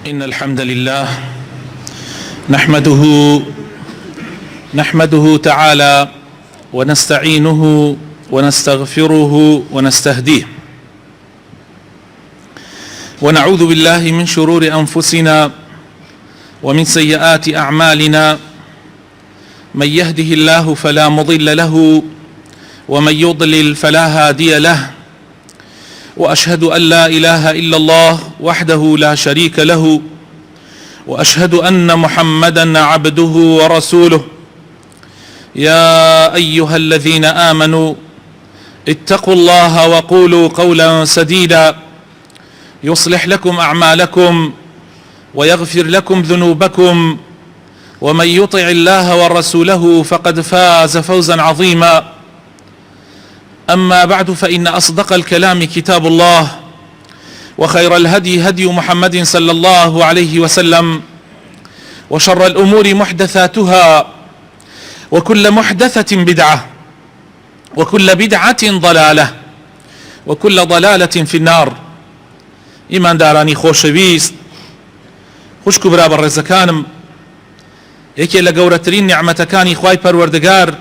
إن الحمد لله نحمده تعالى ونستعينه ونستغفره ونستهديه، ونعوذ بالله من شرور أنفسنا ومن سيئات أعمالنا، من يهده الله فلا مضل له ومن يضلل فلا هادي له، وأشهد أن لا إله إلا الله وحده لا شريك له، وأشهد أن محمدا عبده ورسوله. يا أيها الذين آمنوا اتقوا الله وقولوا قولا سديدا يصلح لكم أعمالكم ويغفر لكم ذنوبكم، ومن يطع الله ورسوله فقد فاز فوزا عظيما. أما بعد، فإن أصدق الكلام كتاب الله، وخير الهدي هدي محمد صلى الله عليه وسلم، وشر الأمور محدثاتها، وكل محدثة بدعة، وكل بدعة ضلالة، وكل ضلالة في النار. إيمان داراني خوشويست، خوشكو برابر رزكانم، یەکێ لە گەورەترین نیعمەتەکانی خوای پەروەردگار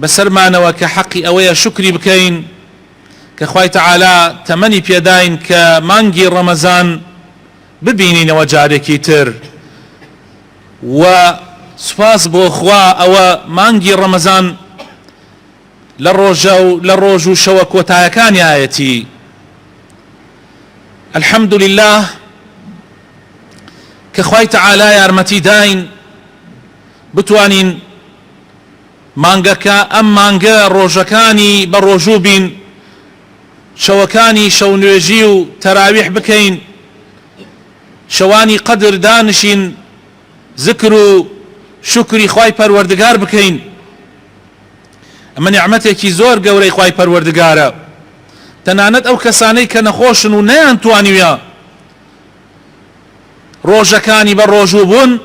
بەسەرمانەوە کە حەقی ئەوەیە شکری بکەین کە خوای تەعالا تەمەنی پێداین کە مانگی ڕەمەزان ببینینەوە جارێکی تر، و سوپاس بۆ خوا ئەوە مانگی ڕەمەزان لە ڕۆژ و شەوە کۆتایەکانی ئاەتی. الحەمدولله کە خوای تەعالا یارمەتی داین بتوانین مانگەکە ئەم مانگە ڕۆژەکانی بە ڕۆژوو بین، شەوەکانی شەو نوێژی و تەراویح بکەین، شەوانی قەدر دانشین ذکر و شکری خوای پەروەردگار بکەین. ئەمە نیعمەتێکی زۆر گەورەی خوای پەروەردگارە. تەنانەت ئەو کەسانەی کە نەخۆشن و نەیانتوانیوە ڕۆژەکانی بە ڕۆژوو بوون،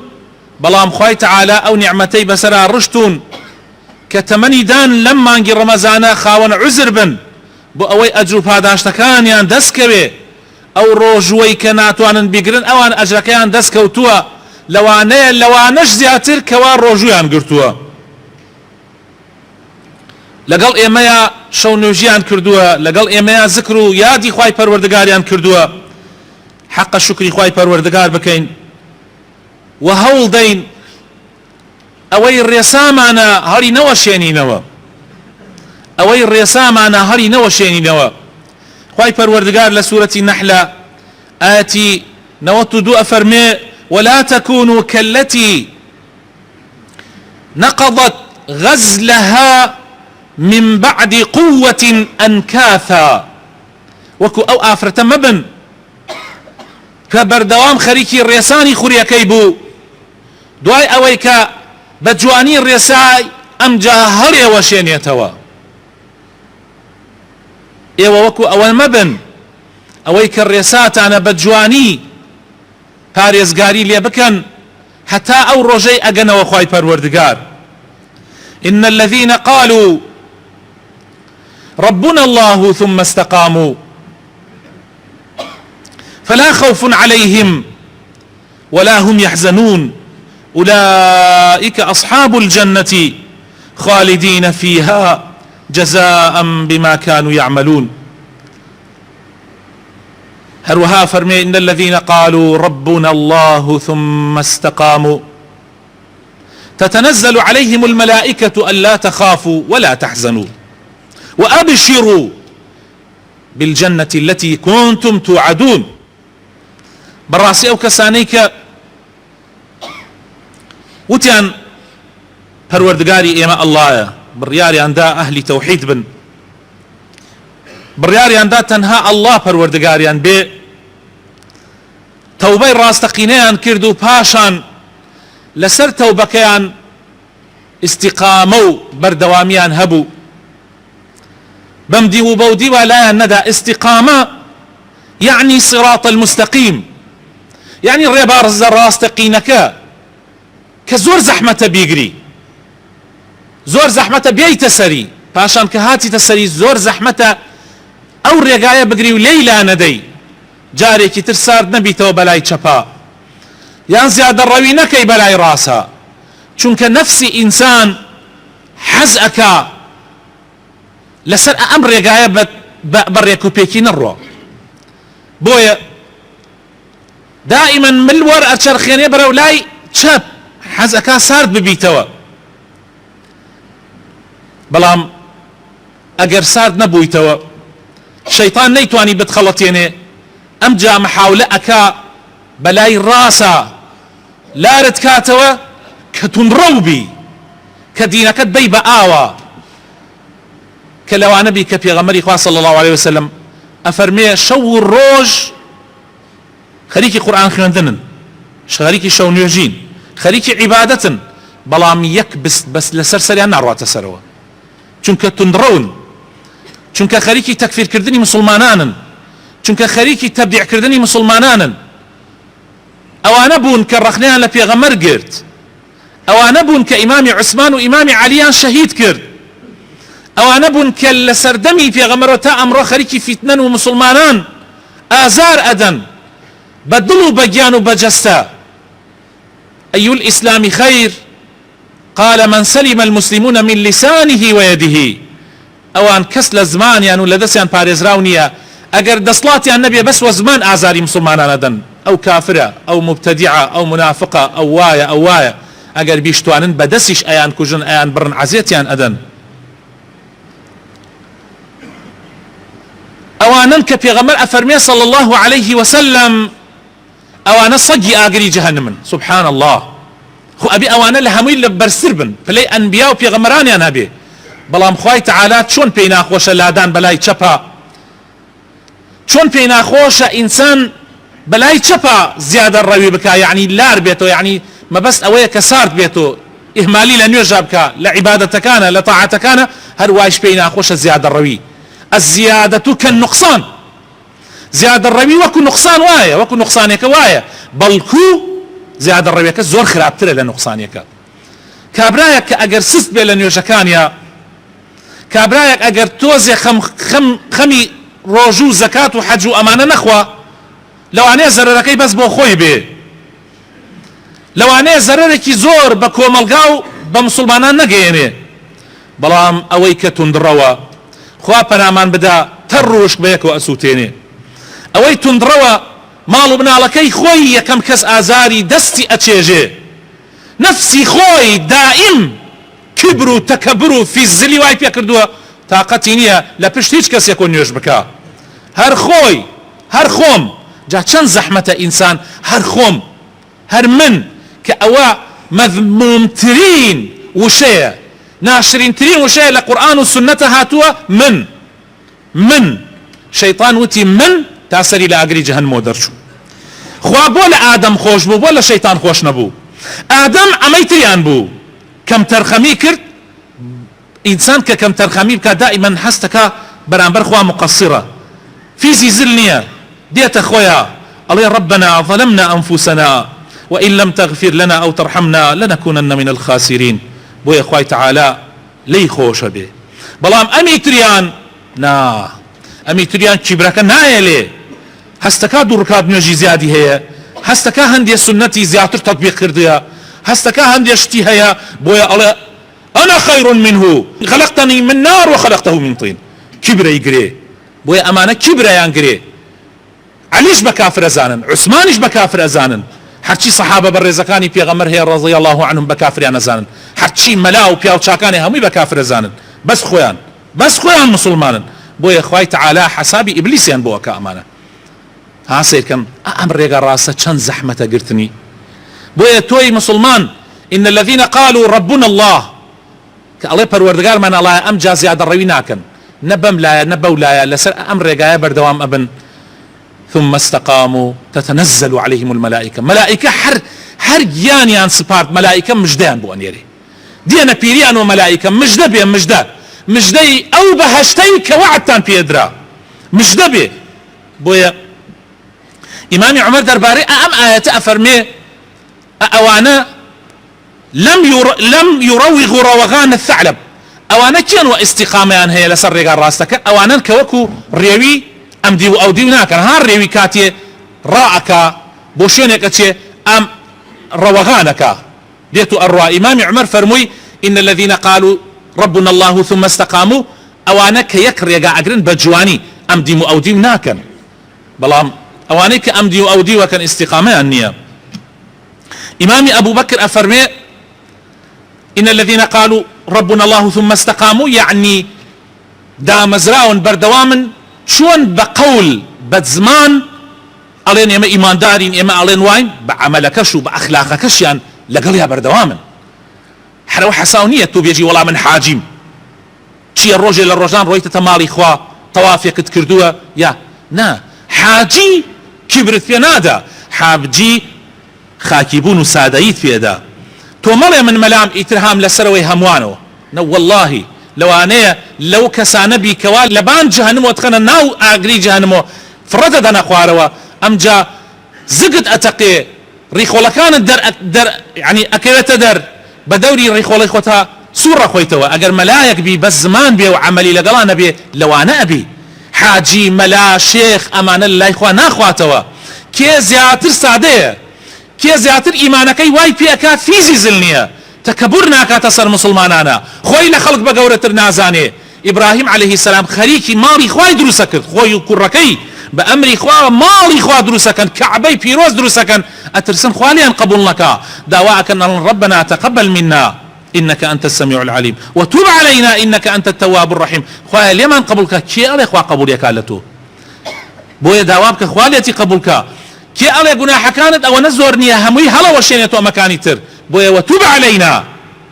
بەڵام خوای تەعالا ئەو نیعمەتەی بەسەرا ڕشتون کە تەمەنی دان لەم مانگی ڕەمەزانە خاوەن عوزر بن بۆ ئەوەی ئەجر و پاداشتەکانیان دەستکەوێ. ئەو ڕۆژوەی کە ناتوانن بیگرن ئەوان ئەجرەکەیان دەستکەوتووە، لەوانەش زیاتر کەوا ڕۆژویان گرتووە. لەگەڵ ئێمەیە شەو نوێژیان کردووە، لەگەڵ ئێمەیە ذکر و یادی خوای پەروەردگاریان کردووە. حەقە شکری خوای پەروەردگار بکەین و هەوڵ دەین ئەوەی ڕێسامانە هەڵی نەوەشێنینەوە، ئەوەی ڕێسامانە هەڵی نەوەشێنینەوە. خوای پەروەردگار لە سوورەتی نەحلە ئاەتی 92 ئەفەرمێ: ولا تكونوا كالتي نقضت غزلها من بعد قوة أنكاثا. وەکو ئەو ئافرەتە مەبن کە بەردەوام خەریکی ڕێسانی خوریەکەی بوو، دوای ئەوەی کە بە جوانی ڕێسای ئەمجا هەڵێوەشێنێتەوە. ئێوە وەکو ئەوە مەبن، ئەوەی کە ڕێساتانە بە جوانی پارێزگاری لێ بکەن هەتا ئەو ڕۆژەی ئەگەنەوە خوای پەروەردگار. إن الذين قالوا ربنا الله ثم استقاموا فلا خوف عليهم ولا هم يحزنون أولئك أصحاب الجنة خالدين فيها جزاء بما كانوا يعملون. هروها فرمي: إن الذين قالوا ربنا الله ثم استقاموا تتنزل عليهم الملائكة ألا تخافوا ولا تحزنوا وأبشروا بالجنة التي كنتم توعدون. بەڕاستی ئەو کەسانەی کە وتیان پەروەردگاری ئێمە ئەڵڵایە، بڕیاریاندا ئەهلی تەوحید بن، بڕیاریاندا تەنها ئەڵڵا پەروەردگاریان بێ، تەوبەی ڕاستەقینەیان کرد و پاشان لەسەر تەوبەکەیان ئیستیقامە و بەردەوامیان هەبوو، بەم دیو و بەو دیوە لایان نەدا. ئیستیقامە یعنی صراط المستقیم، یعنی ڕێبارزە ڕاستەقینەکە کە زۆر زەحمەتە بیگری، زۆر زەحمەتە بێیتە سەری، پاشان کە هاتیتە سەری زۆر زەحمەتە ئەو ڕێگایە بگری و لێی لا نەدەی، جارێکی تر سارد نەبیتەوە بەلای چەپا، یان زیادە ڕەوی نەکەی بەلای ڕاستە، چونکە نەفسی ئینسان حەز ئەکا لەسەر ئەم ڕێگایە بە ڕێکوپێکی نەڕۆ. بۆیە دائما ملوەر ئەچەرخێنێ بەرەو لای چەپ، حەز ئەکا سارد ببیتەوە. بەڵام ئەگەر سارد نەبوویتەوە شەیطان نەیتوانی بتخەڵەتێنێ، ئەم جا محاولە ئەکا بەلای ڕاستە لارت کاتەوە کە تونڕەو بی، کە دینەکەت بەی بە ئاوە، کە لەوانە بی کە پێغەمبەری خوا صلی الله عليه وسلم ئەفەرمێ شەو و ڕۆژ خەریکی قورئان خوێندنن، خەریکی شەو نوێژین، خەریکی عیبادەتن، بەڵام یەک بەس لەسەر سەریان ناڕواتە سەرەوە، چونکە تونڕەون، چونکە خەریکی تەکفیرکردنی مسلمانانن، چونکە خەریکی تەبدیعکردنی مسلمانانن. ئەوانە بوون کە ڕەخنەیان لە پێغەمبەر گرت، ئەوانە بوون کە ئیمامی عوسمان و ئیمامی عەلییان شەهید کرد، ئەوانە بوون کە لە سەردەمی پێغەمبەرەوە تا ئەمڕۆ خەریکی فیتنەن و مسلمانان ئازار ئەدەن بە دڵ و بە گیان و بەجەستە. أي الإسلام خير؟ قال من سلم المسلمون من لسانه ويده. ئەوان کەس لە زمانیان و لە دەستیان پارێزراو نییە، ئەگەر دەسڵاتیان نەبێ بەس وە زمان ئازاری مسلمانان ئەدەن، ئەو کافرە، ئەو مبتەدیعە، ئەو منافقە، ئەو وایە ئەو وایە، ئەگەر بیشتوانن بەدەستیش ئەیان کوژن، ئەیان بڕن، عەزیەتیان ئەدەن. ئەوانن کە پێغەمبەر ئەفەرمێ صلی الله عليه وسلم ئەوانە سەگی ئاگری جەهەنمن. سبحان الله. خو ئەبێ ئەوانە لە هەمووی لە بەرزتر بن، پلەی ئەنبیا و پێغەمبەرانیان هەبێ، بەڵام خوای تەعالا چۆن پێی ناخۆشە لادان بەلای چەپە، چۆن پێی ناخۆشە ئینسان بەلای چەپە زیادە ڕەوی بکە، یعنی لار بێتەوە، یعنی مەبەست ئەوەیە کە سارد بێتەوە، ئیهمالی لە نوێژا بکە، لە عیبادەتەکانە، لە تاعەتەکانە، هەر وایش پێی ناخۆشە زیادە ڕەوی. الزیادەة كالنقصان. زیادە ڕەوی وەکو نقصان وایە، وەکو نقصانێکە وایە، بەڵکو زیادە ڕەویەکە زۆر خراپترە لە نقصانێکە. کابرایەک کە ئەگەر سست بێ لە نوێژەکانیا، کابرایەک ئەگەر تۆزێ خەمی ڕۆژ و زەکات و حەج و ئەمانە نەخوا، لەوانەیە زەرەرەکەی بەس بۆ خۆی بێ، لەوانەیە زەرەرێکی زۆر بە کۆمەلگا و بە مسلمانان نەگەیەنێ. بەڵام ئەوەی کە توندڕەوە خوا پەنامان بدا تەڕ ڕۆژ بەیەکەوە ئەسووتێنێ، ئەوەی توندڕەوە ماڵ و بناڵەکەی خۆی یەکەم کەس ئازاری دەستی ئەچێژێ، نەفسی خۆی دائیم کبر و تەکەبر و فیزلی وای پێ کردووە تاقەتی نییە لە پشت هیچ کەسێک نوێژ بکە، هەر خۆی، هەر خۆم. جا چەند زەحمەتە ئینسان هەر خۆم، هەر من، کە ئەوە مەذمومترین وشەیە، ناشرینترین وشەیە لە قورئان و سنەتە هاتووە. من شەیطان وتی من تا سەری لە ئاگری جەهەنمەوە دەرچوو. خوا بۆ لە ئادەم خۆش بوو، بۆ لە شەیطان خۆش نەبوو. ئادەم ئەمەی تریان بوو، کەم تەرخەمی کرد. ئینسان کە کەم تەرخەمی بکە دائیمەن هەستەکە بەرامبەر خوا مقصرە، فیزی زل نییە، دێتە خۆیە ئەڵێ ربنا ظلمنا أنفسنا وإن لم تغفر لنا أو ترحمنا لنكونن من الخاسرين. بۆیە خوای تەعالا لی خۆشە بێ. بەڵام ئەمی تریان نا، ئەمی تریان کیبرەکە نایە لێ، هەستەکە دوو ڕکات نوێژی زیادی هەیە، هەستەکە هەندێ سنەتی زیاتر تەطبیق کردووە، هەستەکە هەندێ شتی هەیە، بۆیە ئەڵێ أنا خير منه خلقتني من نار وخلقته من طين. کیبرەی گرێ، بۆیە ئەمانە کیبرەیان گرێ. عەلیش بە کافر ئەزانن، عوسمانیش بە کافر ئەزانن، هەرچی سەحابە بەڕێزەکانی پێغەمبەر هەیە ڕەضی الله عنهم بە کافریان ئەزانن، هەرچی مەلا و پیاو چاکانی هەمووی بە کافر ئەزانن، بەس خۆیان مسلمانن. بۆیە خوای تەعالا حەسابی ئیبلیسیان بۆ ئەکا ئەمانە. ها سیرکەم ئەم ڕێگە ڕاستە چەند زەحمەتە گرتنی. بۆیە تۆی مسلمان إن الذين قالوا ربنا الله، کە ئەڵێ پەروەردگارمان ئەڵایە ئەم جا زیادە ڕەوی ناکەن، نە بەم لایە نە بەو لایە، لەسەر ئەم ڕێگایە بەردەوام ئەبن. ثم استقاموا تتنزل عليهم الملائكة. ملائكة هر گیانیان سپارت، ملائكة مجدیان بۆ ئەنێرێ، دێنە پیریان و ملائكة مجدە بێ، مجدەی ئەو بەهەشتەی کە وعدتان پێدرا، مجدە بێ. بۆیە ئیمامی عومەر دەربارەی ئەم ئاەتە ئەفەرمێ ئەوانە لم يروغوا روغان الثعلب. ئەوانە کێن و ئیستیقامەیان هەیە لەسەر ڕێگا ڕاستەکە، ئەوانن کە وەکو ڕێوی ئەم دی و ئەو دی ناکەن، هەر ڕێوی کاتێ ڕائەکە بۆ شوێنێکە چێ ئەم روغانك ديتو الروا إمام عمر فرموي إن الذين قالوا ربنا الله ثم استقاموا أوانك يكر يقع أقرن بجواني أمدي أو ديم ناكن بلام أوانك أمدي أو دي وكان استقامة النية. إمام أبو بكر أفرمي إن الذين قالوا ربنا الله ثم استقاموا يعني دام زراون بردوامن شون بقول بزمان ألين إما إيمان دارين إما ألين واين بعملكش وبأخلاقكش يعني لقليها بردوامن حرو حساونية تو بيجي والله من حاجم شي الرجل للرجان رويت تمالي خوا طوافق تكردوها يا نا حاجي كبرت في نادا حابجي خاكيبون وسادايت في ادا تو مالي من ملام اترهام لسروي هموانو نو والله لو انا لو كسانبي كوال لبان جهنم واتخنا ناو اقري جهنمو فردد انا خواروا ام جا زقت اتقي ريخولا كان در يعني اكلت در بدوري ريخولا خوتها سورة خويتوا اگر ملايك بي بس زمان بي وعملي لقلانا بي لو انا ابي حاجي ملا شيخ امان الله اخوان اخواتوا كي زياتر ساده كي زياتر ايمانكي واي بي اكاد فيزي زلنية تكبرنا كاتصر مسلمانانا خوي لخلق بقورة نازاني ابراهيم عليه السلام خريكي مالي خواي دروسكت خوي كركي بأمري خوا مالي خوا دروسكن كعبي بيروز دروسكن اترسن خوالي ان قبول لك دعواك ان ربنا تقبل منا انك انت السميع العليم وتوب علينا انك انت التواب الرحيم خويا اليمن قبولك كي الله خوا قبول يكالتو بويا دعوابك خواليتي قبولك كي الله جناح كانت او نزورني همي هلا وشينتو مكاني تر بويا وتوب علينا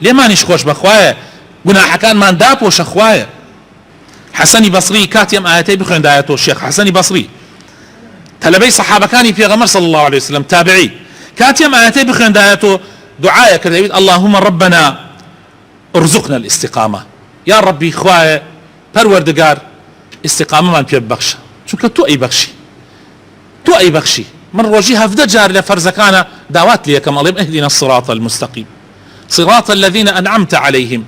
لما نشخوش بخوايا جناح كان ما نداب وش اخوايا حسني بصري كاتم آياتي بخوين داياتو الشيخ حسني بصري تلبي صحابة كاني في غمر صلى الله عليه وسلم تابعي كاتم آياتي بخوين داياتو دعايا كذا اللهم ربنا ارزقنا الاستقامة يا ربي خوايا پروردگار استقامة من بيب بخش چونك تو اي بخشي من روجي هفده جار لفرزكانا دعوات لي كما الله اهدنا الصراط المستقيم صراط الذين انعمت عليهم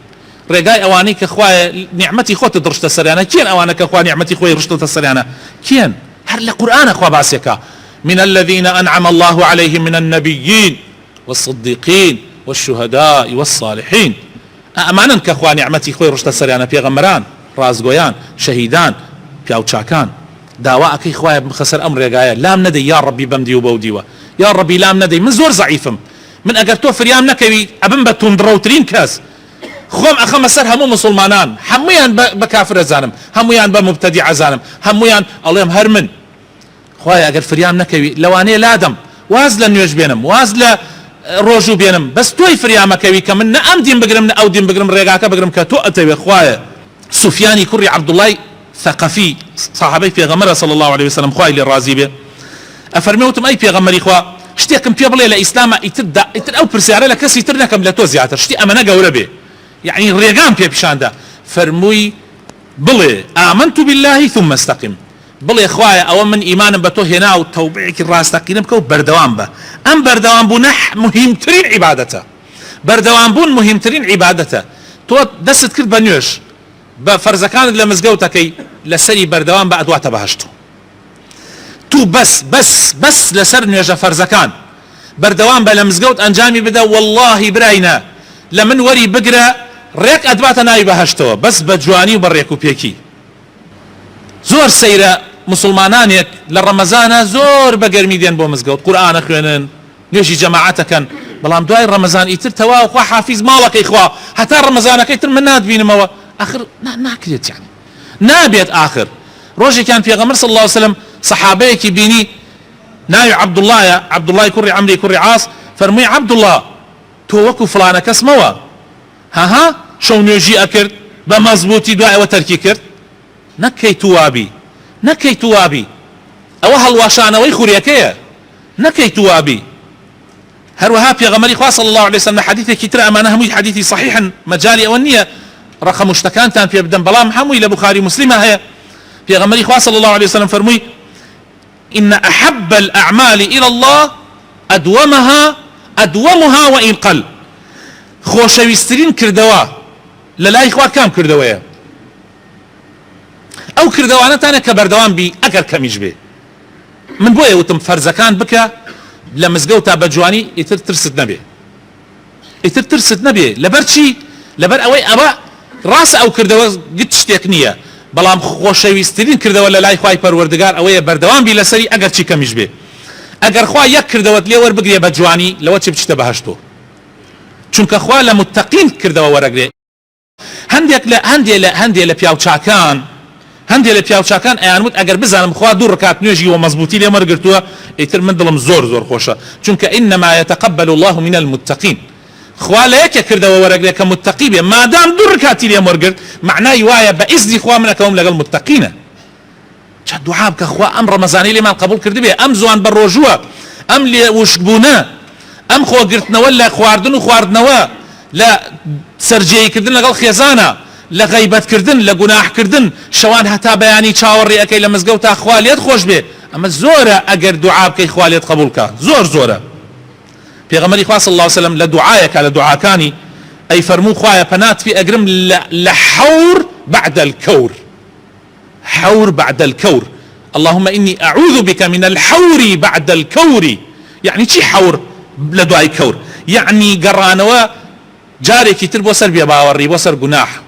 رجاي اوانيك اخوايا نعمتي خوت درشت السريانه كين اوانك اخوايا نعمتي خوي رشت السريانه كين هر القران اخوا باسيكا من الذين انعم الله عليهم من النبيين والصديقين والشهداء والصالحين امانا كاخوا نعمتي خوي رشت السريانه بيغمران رازغويان شهيدان بياو تشاكان داواك اخوايا بخسر امر رجاي لام ندي يا ربي بمدي وبوديوا يا ربي لام ندي من زور ضعيفم من اجرتو فريام نكوي ابن بتون دروترين كاس خوم اخم سر همو مسلمانان هميان بكافر زانم هميان بمبتدع زانم هميان اللهم هرمن خويا اگر فريام نكوي لواني لادم واز لنيوج بينم واز ل روجو بينم بس توي فريام كوي كمن ام دين بقرم او دين بقرم ريغاكا بقرم كتو اتوي خويا سفياني كري عبد الله ثقفي صحابي في غمره صلى الله عليه وسلم خويا اللي رازي به افرموتم اي في غمري خوا شتيكم في بلا الاسلام يتدا او برسياره لكس يترنكم لا توزياتر شتي امانه قوربه يعني الريقان في بشاندا فرموي بلي آمنت بالله ثم استقم بلي اخوايا او من ايمان بتو هنا وتوبعك الراستقين بكو بردوان به ام بردوان بنح مهمترين عبادته بردوان بون مهمترين عبادته تو دست كل بنيوش بفرزكان لمزقوتكي لسري بردوان بعد وقت بهشتو تو بس لسر نيوجا فرزكان بردوان بلمزقوت انجامي بدا والله براينا لمن وري بقرا ريك ادباتا ناي بهشتو بس بجواني وبريكو بيكي زور سيرة مسلمانانيك للرمزانة زور بقرمي دين بو مزقوت قرآن خوينن نيوشي جماعتكن بلام دواي رمضان يتر توا وخوا حافظ مالك اخوا حتى رمضانك يتر من ناد بين موا اخر ناكلت يعني نابيت اخر روجي كان في غمر صلى الله عليه وسلم صحابيك بيني ناي عبد الله كري عمري كري عاص فرمي عبد الله توكو فلانة كسموا ها شو نيجي اكرت بمزبوطي دعاء وتركي كرت نكي توابي او هالواشانا ويخوريكيه نكي توابي هروها في غمري خاص صلى الله عليه وسلم حديثي كتير امانه هم حديثي صحيحا مجالي اونيه رقم مشتكان كان في ابن بلام حموي لبخاري مسلمه هي في غمري خاص صلى الله عليه وسلم فرمي ان احب الاعمال الى الله ادومها وان قل خوشويسترين كردوا للا اخوا كام كردويه او كردوانا تانا كبردوان بي اگر كميج بي من بويه وتم فرزكان بك لە مزگەوتا بە جوانی ئیتر ترست نەبێ لەبەر چی لەبەر ئەوەی ئەوە ڕاستە ئەو کردەوە گت شتێک نییە بەڵام خۆشەویستترین کردەوە لە لای خوای پەروەردگار ئەوەیە بەردەوام بی لەسەری ئەگەر چی کەمیش بێ ئەگەر خوا یەک کردەوەت لێ وەربگرێ بە جوانی لەوە چی بچتە بەهەشتۆ چونکە خوا لە متەقین کردەوە وەرەگرێ هەندێک لە پیاوچاکان ئەیانوت ئەگەر بزانم خوا دوو ڕکات نوێژی و مەزبوطی لێ وەرگرتووە ئیتر من دڵم زۆر خۆشە چونکە ئینەما یەتەقەبەل الله من المتقین خوا لە یەکێک کردەوە وەرەگرێ کە متەقی بێ مادام دوو ڕکاتی لێم وەرگرت معنای وایە بە ئیزنی خوا منەکەوم لەگەڵ متەقینە چ دوعا بکە خوا ئەم ڕەمەزانەی لێمان قبول کردبێ ئەم زوان بە ڕۆژووە ئەم لێ وشکبوونە ئەم خۆگرتنەوە لە خواردن و خواردنەوە لە سەرجێیکردن لەگەڵ خێزانە لە غەیبەتکردن لە گوناحکردن شەوان هەتا بەیانی چاوەڕێ ئەەکەی لە مزگەوتا خوا لێت خۆش بێ ئەمە زۆرە ئەگەر دوعا بکەی خوا لێت قبول کە زۆرە پێغەمبەری خوا صلی الله علیه وسلم لە دوعایەکە لە دوعاکانی ئەی فەرموو خوایە پەنات پێ ئەگرم لە حەور بعد الكور حور بعد الكور اللهم إني أعوذ بك من الحور بعد الكور يعني چی حور لدواي كور يعني قرانوا جاري كتير بوسر بيباوري بوسر جناح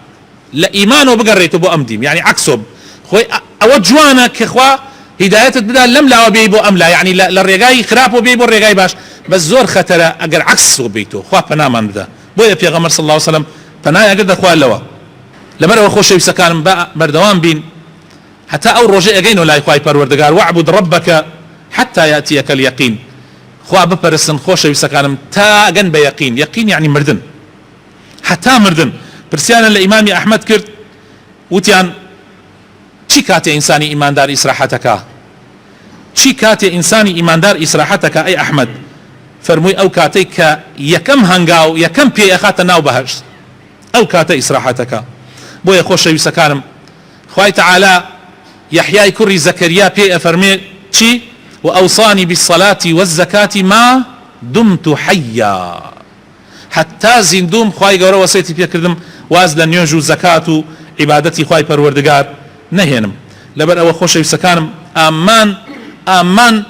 لا إيمانه بقريته بو أمديم يعني عكسه خوي أوجوانا كخوا هداية بدا لم لا بيبو أملا يعني للرجاي خرابو بيبو الرجاي باش بس زور خطرة أجر عكسه بيتو خوا بنامان بدا بويا بيغمر صلى الله عليه وسلم فنايا قد أخوان لوا لما خوش يسكان بردوان بين حتى أو رجاء جينو لا يخواي پروردگار واعبد ربك حتى يأتيك اليقين خوا بپرسن خوش يسكانم تا جن بيقين يقين يعني مردن حتى مردن برسيانا لإمام أحمد كرت وتيان چی کاتی إنساني إيمان دار إسراحتك چی کاتی إنساني إيمان دار إسراحتك أي أحمد فرموي أو كاتي يكم هنگاو يكم بي أخات ناو بهش أو كاتي إسراحتك بو يخوش يسكانم خواهي تعالى يحيى كري زكريا بي أفرمي چی وأوصاني بالصلاة والزكاة ما دمت حيا حتى زندوم خواهي قورا وسيتي بي كردم واز لنيوجو زكاة عبادتي خواهي پروردگار نهينم لبر او خوش يسكانم آمان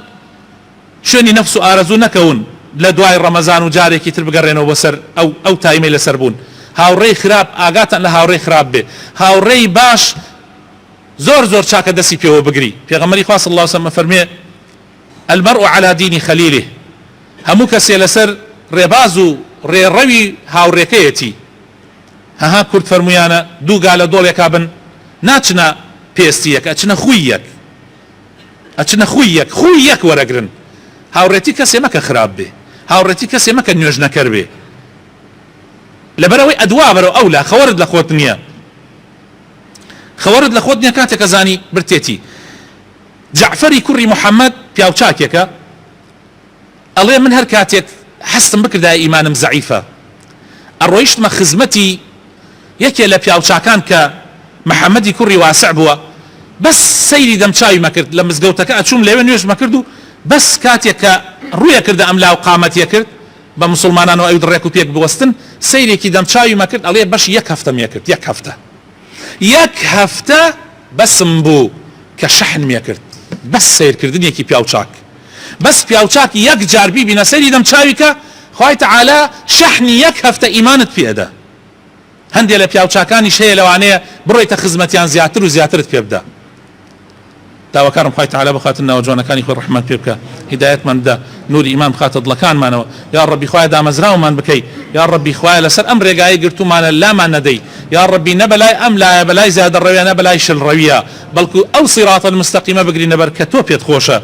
شوني نفسو آرزو نكون لدواي رمضان وجاري كتر بقرينو بسر او تايمي لسربون هاوري خراب آقاتا لهاوري خراب بي هاوري باش زور چاکە دەستی پێوە بگری پێغەمبەری خوا صلی الله علیه وسلم فەرمێ المرء على دين خليله هەموو کەسێ لەسەر ڕێباز و ڕێڕەوی هاوڕێکەیەتی هەها کورد فەرمویانە دوو گا لە دۆڵێکا بن ناچنە پێستیەک ئەچنە خوی یەک وەرەگرن هاوڕێتی کەسێ مەکە خراپ بێ هاوڕێتی کەسێ مەکە نوێژنەکەر بێ لەبەرەوەی ئەدوا بەرەو ئەولا خەوەرت لە خۆت نییە خەوەرت لە خۆت نییە کاتێکە زانی برتێتی جعفەری کوڕی محەممەد پیاوچاکێکە ئەڵێ من هەر کاتێک حەستم بکردای ئیمانم زەعیفە ئەڕۆیشتمە خزمەتی یەکێ لە پیاوچاکان کە محەممەدی کوڕی واسع بووە بەس سەیری دەمچاوی مەکرد لە مزگەوتەکە ئەچووم لەوێ نوێژ مەکرد و بەس کاتێک کە ڕوویە کردە ئەم لاو قامەتیە کرد بە مسلمانانەوە ئەو دڕێک و پێک بوەستن سەیرێکی دەمچاوی مەکرد ئەڵێ بەش یەک هەفتەم یەکرد یەک هەفتە بەسم بوو کە شەحنم یەکرد بەس سیرکردنێکی پیاوچاک بەس پیاوچاک یەک جار بیبینە سەیری دەمچاوی کە خوای تەعالە شەحنی یەک هەفتە ئیمانت پێدە هەندێک لە پیاوچاکانیش هەیە لەوانەیە بڕۆیتە خزمەتیان زیاتر و زیاترت پێ بدە داواکارم خوای تەعالە بخاتە ناوە جوانەکانی خۆی ڕەحمەت پێ بکە هیدایەتمان بدە نوری ئیمان بخاتە دڵەکانمانەوە یا ڕەبی خوایە دامەزراومان بکەی یا ڕەبی خوایە لەسەر ئەم ڕێگایە گرتومانە لامان نەدەی یا ڕەبی نە بەلای ئەم لایە بەلای زیادە ڕەویە نە بەلای شل ڕەویە بەڵکو ئەو سیڕاتە المستەقیمە بگرینە بەر کە تۆ پێت خۆشە